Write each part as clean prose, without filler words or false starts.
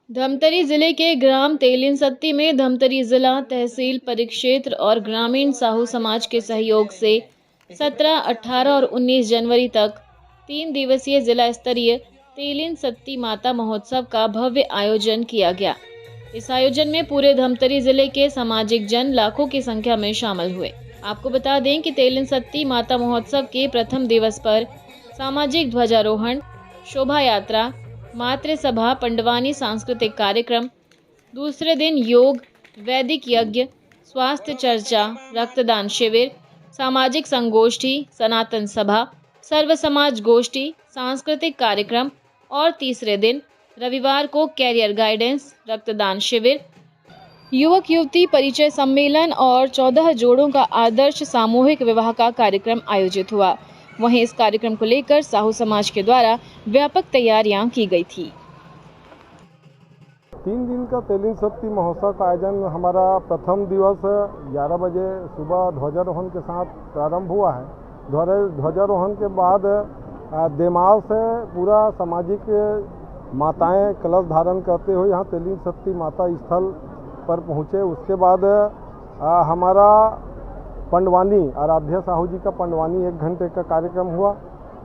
धमतरी जिले के ग्राम तेलिनसत्ती में धमतरी जिला तहसील परिक्षेत्र और ग्रामीण साहू समाज के सहयोग से 17, 18 और 19 जनवरी तक 3 दिवसीय जिला स्तरीय तेलिनसत्ती माता महोत्सव का भव्य आयोजन किया गया। इस आयोजन में पूरे धमतरी जिले के सामाजिक जन लाखों की संख्या में शामिल हुए। आपको बता दें कि तेलिनसत्ती माता महोत्सव के प्रथम दिवस पर सामाजिक ध्वजारोहण, शोभा यात्रा, मातृ सभा, पंडवानी सांस्कृतिक कार्यक्रम, दूसरे दिन योग, वैदिक यज्ञ, स्वास्थ्य चर्चा, रक्तदान शिविर, सामाजिक संगोष्ठी, सनातन सभा, सर्व समाज गोष्ठी, सांस्कृतिक कार्यक्रम और तीसरे दिन रविवार को कैरियर गाइडेंस, रक्तदान शिविर, युवक युवती परिचय सम्मेलन और 14 जोड़ों का आदर्श सामूहिक विवाह का कार्यक्रम आयोजित हुआ। वहीं इस कार्यक्रम को लेकर साहू समाज के द्वारा व्यापक तैयारियां की गई थी। 3 दिन का तेलिनसत्ती महोत्सव का आयोजन हमारा प्रथम दिवस 11 बजे सुबह ध्वजारोहण के साथ प्रारंभ हुआ है। ध्वजारोहण के बाद देमाल से पूरा सामाजिक माताएं कलश धारण करते हुए यहाँ तेलिनसत्ती माता स्थल पर पहुँचे। उसके बाद हमारा पंडवानी आराध्या साहू जी का पंडवानी 1 घंटे का कार्यक्रम हुआ।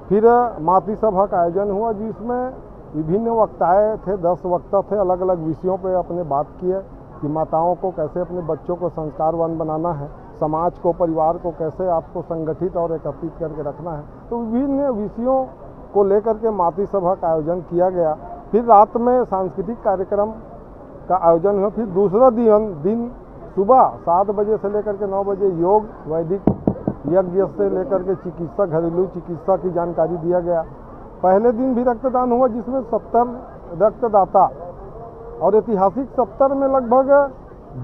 फिर मातृ सभा का आयोजन हुआ जिसमें विभिन्न वक्ताएं थे, 10 वक्ता थे, अलग अलग विषयों पे अपने बात किए कि माताओं को कैसे अपने बच्चों को संस्कारवान बनाना है, समाज को परिवार को कैसे आपको संगठित और एकत्रित करके रखना है। तो विभिन्न विषयों को लेकर के मातृ सभा का आयोजन किया गया। फिर रात में सांस्कृतिक कार्यक्रम का आयोजन हुआ। फिर दूसरा दिन सुबह 7 बजे से लेकर के 9 बजे योग, वैदिक यज्ञ से लेकर के चिकित्सा, घरेलू चिकित्सा की जानकारी दिया गया। पहले दिन भी रक्तदान हुआ जिसमें 70 रक्तदाता और ऐतिहासिक 70 में लगभग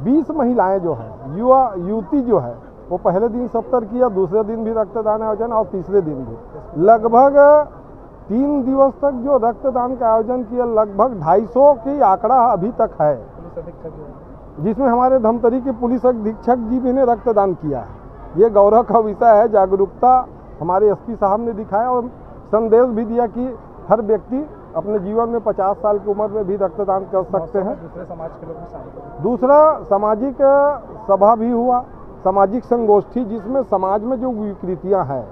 20 महिलाएं जो है, युवा युवती जो है, वो पहले दिन 70 किया, दूसरे दिन भी रक्तदान आयोजन और तीसरे दिन भी लगभग 3 दिवस तक जो रक्तदान का आयोजन किया, लगभग 250 की आंकड़ा अभी तक है, जिसमें हमारे धमतरी के पुलिस अधीक्षक जी भी ने रक्तदान किया है। ये गौरव का विषय है। जागरूकता हमारे एसपी साहब ने दिखाया और संदेश भी दिया कि हर व्यक्ति अपने जीवन में 50 साल की उम्र में भी रक्तदान कर सकते हैं। दूसरे समाज के लोग भी शामिल। दूसरा सामाजिक सभा भी हुआ, सामाजिक संगोष्ठी, जिसमें समाज में जो विकृतियां हैं,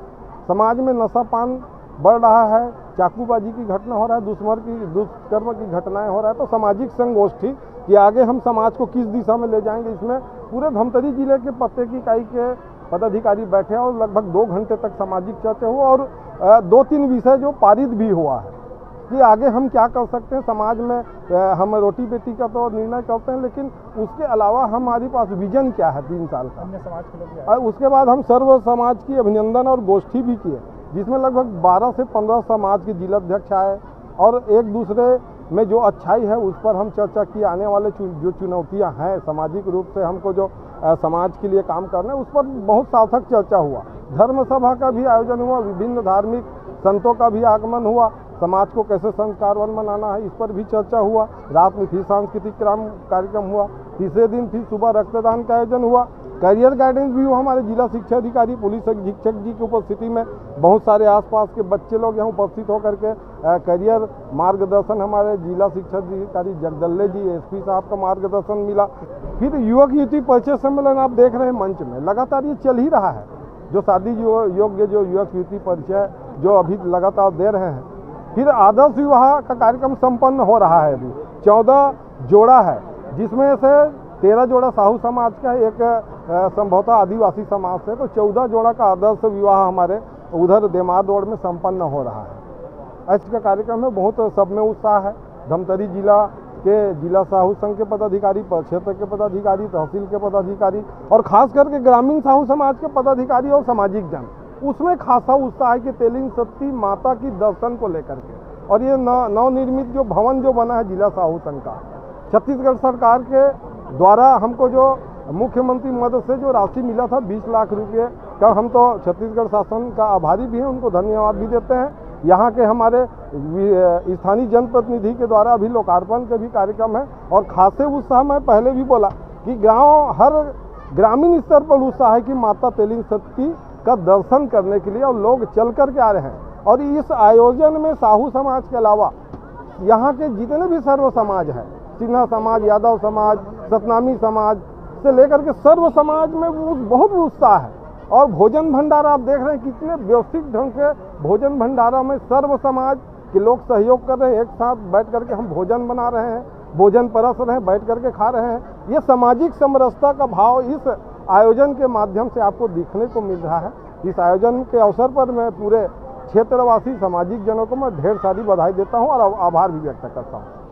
समाज में नशापान बढ़ रहा है, चाकूबाजी की घटना हो रहा है, दुष्कर्म की घटनाएं हो रहा है, तो सामाजिक संगोष्ठी कि आगे हम समाज को किस दिशा में ले जाएंगे, इसमें पूरे धमतरी जिले के पत्ते की इकाई के पदाधिकारी बैठे और लगभग 2 घंटे तक सामाजिक चर्चा हुआ और 2-3 विषय जो पारित भी हुआ है कि आगे हम क्या कर सकते हैं समाज में। हम रोटी बेटी का तो निर्णय करते हैं, लेकिन उसके अलावा हमारे पास विजन क्या है 3 साल का। समाज के लोग और उसके बाद हम सर्व समाज की अभिनंदन और गोष्ठी भी किए, जिसमें लगभग 12 से 15 समाज के जिलाध्यक्ष आए और एक दूसरे में जो अच्छाई है उस पर हम चर्चा की। आने वाले जो चुनौतियां हैं सामाजिक रूप से हमको जो समाज के लिए काम करना है, उस पर बहुत सार्थक चर्चा हुआ। धर्म सभा का भी आयोजन हुआ, विभिन्न धार्मिक संतों का भी आगमन हुआ, समाज को कैसे संस्कारवान बनाना है इस पर भी चर्चा हुआ। रात में फिर सांस्कृतिक कार्यक्रम हुआ। तीसरे दिन फिर सुबह रक्तदान का आयोजन हुआ। कैरियर गाइडेंस भी हुआ। हमारे जिला शिक्षा अधिकारी, पुलिस अधीक्षक जी की उपस्थिति में बहुत सारे आसपास के बच्चे लोग यहाँ उपस्थित होकर के कैरियर मार्गदर्शन, हमारे जिला शिक्षा अधिकारी जगदल्ले जी, एसपी साहब का मार्गदर्शन मिला। फिर युवक युवती परिचय सम्मेलन आप देख रहे हैं मंच में लगातार ये चल ही रहा है, जो शादी योग्य जो युवक युवती परिचय जो अभी लगातार दे रहे हैं। फिर आदर्श विवाह का कार्यक्रम संपन्न हो रहा है। अभी 14 जोड़ा है, जिसमें से 13 जोड़ा साहू समाज का, एक संभवतः आदिवासी समाज से, तो 14 जोड़ा का आदर्श विवाह हमारे उधर देमार रोड में संपन्न हो रहा है। ऐसे का कार्यक्रम है, बहुत सब में उत्साह है। धमतरी जिला के जिला साहू संघ के पदाधिकारी, क्षेत्र के पदाधिकारी, तहसील के पदाधिकारी और खास करके ग्रामीण साहू समाज के पदाधिकारी और सामाजिक जन, उसमें खासा उत्साह है कि तेलिनसत्ती माता की दर्शन को लेकर के। और ये नवनिर्मित जो भवन जो बना है जिला साहू संघ का, छत्तीसगढ़ सरकार के द्वारा हमको जो मुख्यमंत्री मदद से जो राशि मिला था 20 लाख रुपये का, हम तो छत्तीसगढ़ शासन का आभारी भी हैं, उनको धन्यवाद भी देते हैं। यहाँ के हमारे स्थानीय जनप्रतिनिधि के द्वारा अभी लोकार्पण के भी कार्यक्रम है और खासे उत्साह, मैं पहले भी बोला कि हर ग्रामीण स्तर पर उत्साह है कि माता तेलिनसत्ती का दर्शन करने के लिए और लोग चल कर के आ रहे हैं। और इस आयोजन में साहू समाज के अलावा यहाँ के जितने भी सर्व समाज हैं सिन्हा समाज, यादव समाज, सतनामी समाज से लेकर के सर्व समाज में वो बहुत उत्साह है। और भोजन भंडारा आप देख रहे हैं कितने व्यवस्थित ढंग से भोजन भंडारा में सर्व समाज के लोग सहयोग कर रहे हैं। एक साथ बैठ करके हम भोजन बना रहे हैं, भोजन परस रहे हैं, बैठ करके खा रहे हैं। ये सामाजिक समरसता का भाव इस आयोजन के माध्यम से आपको दिखने को मिल रहा है। इस आयोजन के अवसर पर मैं पूरे क्षेत्रवासी सामाजिक जनों को मैं ढेर सारी बधाई देता हूँ और आभार भी व्यक्त करता हूँ।